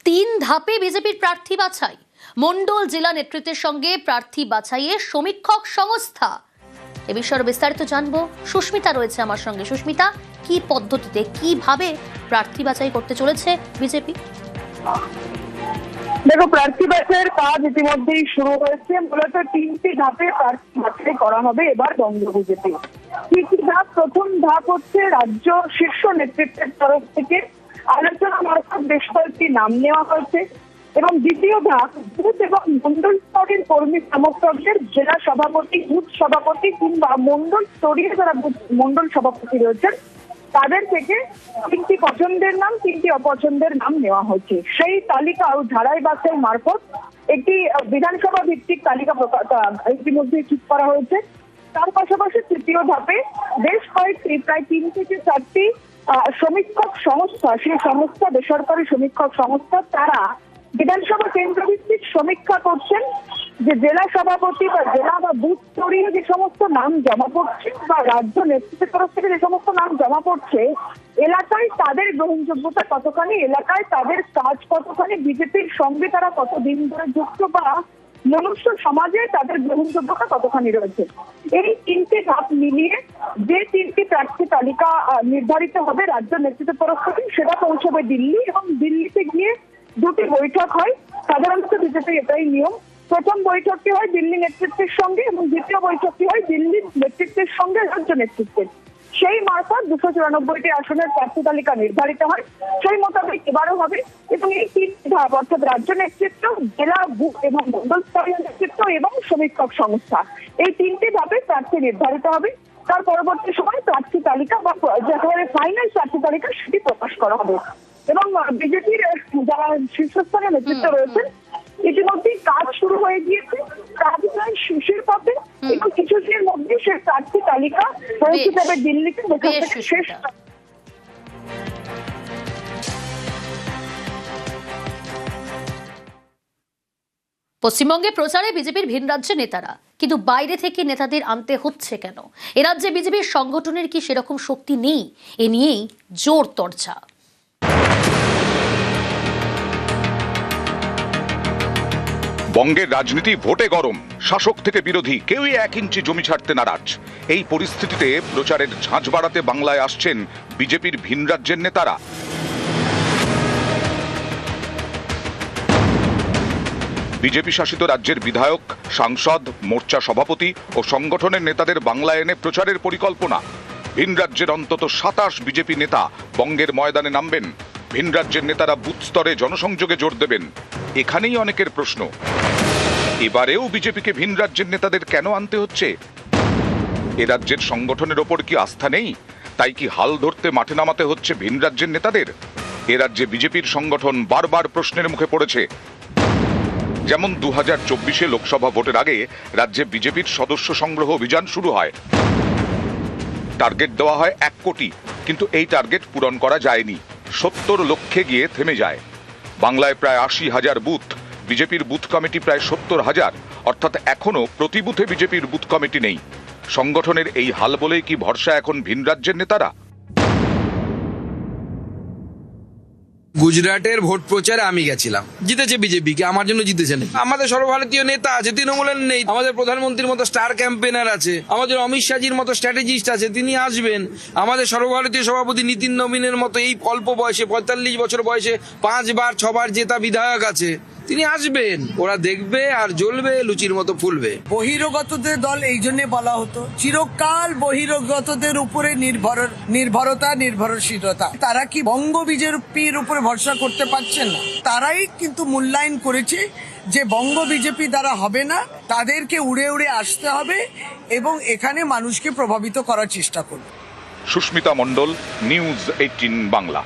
তিন ধাপে বিজেপির প্রার্থী বাছাই। মন্ডল জেলা নেতৃত্বের সঙ্গে প্রার্থী বাছাইয়ে সমীক্ষক সংস্থা। এ বিষয়ে বিস্তারিত জানবো। সুস্মিতা রয়েছে আমার সঙ্গে। সুস্মিতা, কি পদ্ধতিতে কিভাবে প্রার্থী বাছাই করতে চলেছে বিজেপি? দেখো, প্রার্থী বাছাইয়ের কাজ ইতিমধ্যেই শুরু হয়েছে। মূলত তিনটি ধাপে প্রার্থী বাছাই করা হবে এবার বঙ্গ বিজেপি। কি কি ধাপ? প্রথম ধাপ হচ্ছে রাজ্য শীর্ষ নেতৃত্বের তরফ থেকে আলোচনা মারফত বেশ কয়েকটি নাম নেওয়া হয়েছে, এবং দ্বিতীয় ধাপ বুথ এবং মন্ডল স্তরের কর্মী সমর্থকদের জেলা সভাপতি, বুথ সভাপতি কিংবা মন্ডল স্তরীয় যারা মন্ডল সভাপতি রয়েছেন তাদের থেকে তিনটি পছন্দের নাম, তিনটি অপছন্দের নাম নেওয়া হয়েছে। সেই তালিকা ও ঝাড়াই বাছাই মারফত একটি বিধানসভা ভিত্তিক তালিকা ইতিমধ্যে ঠিক করা হয়েছে। তার পাশাপাশি তৃতীয় ধাপে বেশ কয়েকটি প্রায় 3 থেকে 4টি সমীক্ষক সংস্থা, সেই সংস্থা বেসরকারি সমীক্ষক সংস্থা, তারা বিধানসভা কেন্দ্র ভিত্তিক সমীক্ষা করছেন যে জেলা সভাপতি বা জেলা বা বুথ স্তরীয় যে সমস্ত নাম জমা পড়ছে বা রাজ্য নেতৃত্বের তরফ থেকে যে সমস্ত নাম জমা পড়ছে, এলাকায় তাদের গ্রহণযোগ্যতা কতখানি, এলাকায় তাদের কাজ কতখানি, বিজেপির সঙ্গে তারা কতদিন ধরে যুক্ত বা মনুষ্য সমাজে তাদের গ্রহণযোগ্যতা কতখানি রয়েছে। এই তিনটি ধাপ মিলিয়ে যে তিনটি প্রার্থী তালিকা নির্ধারিত হবে রাজ্য নেতৃত্বের তরফ থেকে, সেটা পৌঁছবে দিল্লি, এবং দিল্লিতে গিয়ে দুটি বৈঠক হয়। সাধারণত বিজেপি এটাই নিয়ম। প্রথম বৈঠকটি হয় দিল্লি নেতৃত্বের সঙ্গে এবং দ্বিতীয় বৈঠকটি হয় দিল্লির নেতৃত্বের সঙ্গে রাজ্য নেতৃত্বের। সেই মারফত 294টি আসনের প্রার্থী তালিকা নির্ধারিত হয়। সেই মোতাবেক এবারও হবে, এবং এই তিনটি ধাপ অর্থাৎ রাজ্য নেতৃত্ব, জেলা, বুথ এবং মন্ডল স্তরীয় নেতৃত্ব এবং সমীক্ষক সংস্থা, এই তিনটি ধাপে প্রার্থী নির্ধারিত হবে। তার পরবর্তী সময় প্রার্থী তালিকা বা যেখানে ফাইনাল প্রার্থী তালিকা সেটি প্রকাশ করা হবে। এবং বিজেপির যারা শীর্ষস্থানীয় নেতৃত্ব রয়েছেন ইতিমধ্যেই কাজ শুরু হয়ে গিয়েছে, কাজ প্রায় শেষের পথে, এবং কিছুদিনের মধ্যে সেই প্রার্থী তালিকা পৌঁছে যাবে দিল্লিতে। শেষ পশ্চিমবঙ্গে প্রচারে বিজেপির ভিন রাজ্যের নেতারা, কিন্তু বাইরে থেকে নেতাদের আনতে হচ্ছে কেন? এ রাজ্যে বিজেপির সংগঠনের কি সেরকম শক্তি নেই? এ নিয়েই জোর চর্চা। বঙ্গের রাজনীতি ভোটে গরম, শাসক থেকে বিরোধী কেউই 1 ইঞ্চি জমি ছাড়তে নারাজ। এই পরিস্থিতিতে প্রচারের ঝাঁঝ বাড়াতে বাংলায় আসছেন বিজেপির ভিন রাজ্যের নেতারা। বিজেপি শাসিত রাজ্যের বিধায়ক, সাংসদ, মোর্চা সভাপতি ও সংগঠনের নেতাদের বাংলায় এনে প্রচারের পরিকল্পনা। ভিন রাজ্যের অন্তত 27 বিজেপি নেতা বঙ্গের ময়দানে নামবেন। ভিন রাজ্যের নেতারা বুথ স্তরে জনসংযোগে জোর দেবেন। এখানেই অনেকের প্রশ্ন, এবারেও বিজেপিকে ভিন রাজ্যের নেতাদের কেন আনতে হচ্ছে? এ রাজ্যের সংগঠনের ওপর কি আস্থা নেই? তাই কি হাল ধরতে মাঠে নামাতে হচ্ছে ভিন রাজ্যের নেতাদের? এ রাজ্যে বিজেপির সংগঠন বারবার প্রশ্নের মুখে পড়েছে। যেমন 2024 লোকসভা ভোটের আগে রাজ্যে বিজেপির সদস্য সংগ্রহ অভিযান শুরু হয়। টার্গেট দেওয়া হয় 1 কোটি, কিন্তু এই টার্গেট পূরণ করা যায়নি। 70 লক্ষে গিয়ে থেমে যায়। বাংলায় প্রায় 80,000 বুথ, বিজেপির বুথ কমিটি প্রায় 70,000, অর্থাৎ এখনো প্রতি বুথে বিজেপির বুথ কমিটি নেই। সংগঠনের এই হাল বলেই কি ভরসা এখন ভিন রাজ্যের নেতারা? গুজরাটের ভোট প্রচারে আমি গেছিলাম, জিতেছে বিজেপি, কি আমার জন্য জিতেছে না? আমাদের সর্বভারতীয় নেতা আছে, তৃণমূলের নেই। আমাদের প্রধানমন্ত্রীর মতো স্টার ক্যাম্পেনার আছে, আমাদের অমিত শাহজির মতো স্ট্র্যাটেজিস্ট আছে, তিনি আসবেন। আমাদের সর্বভারতীয় সভাপতি নীতিন নবীনের মতো এই অল্প বয়সে 45 বছর বয়সে 5 বার 6 বার জেতা বিধায়ক আছে, তিনি আসবেন। ওরা দেখবে আর জ্বলবে, লুচির মতো ফুলবে। বহিরাগতদের দল এই জন্য বলা হতো, চিরকাল বহিরাগতদের উপরে নির্ভরশীলতা। তারা কি বঙ্গ বিজেপির উপরে ভরসা করতে পারছেন না? তারাই কিন্তু মূল্যায়ন করেছে যে বঙ্গ বিজেপি দ্বারা হবে না, তাদেরকে উড়ে উড়ে আসতে হবে এবং এখানে মানুষকে প্রভাবিত করার চেষ্টা করবে। সুস্মিতা মণ্ডল, নিউজ 18 বাংলা।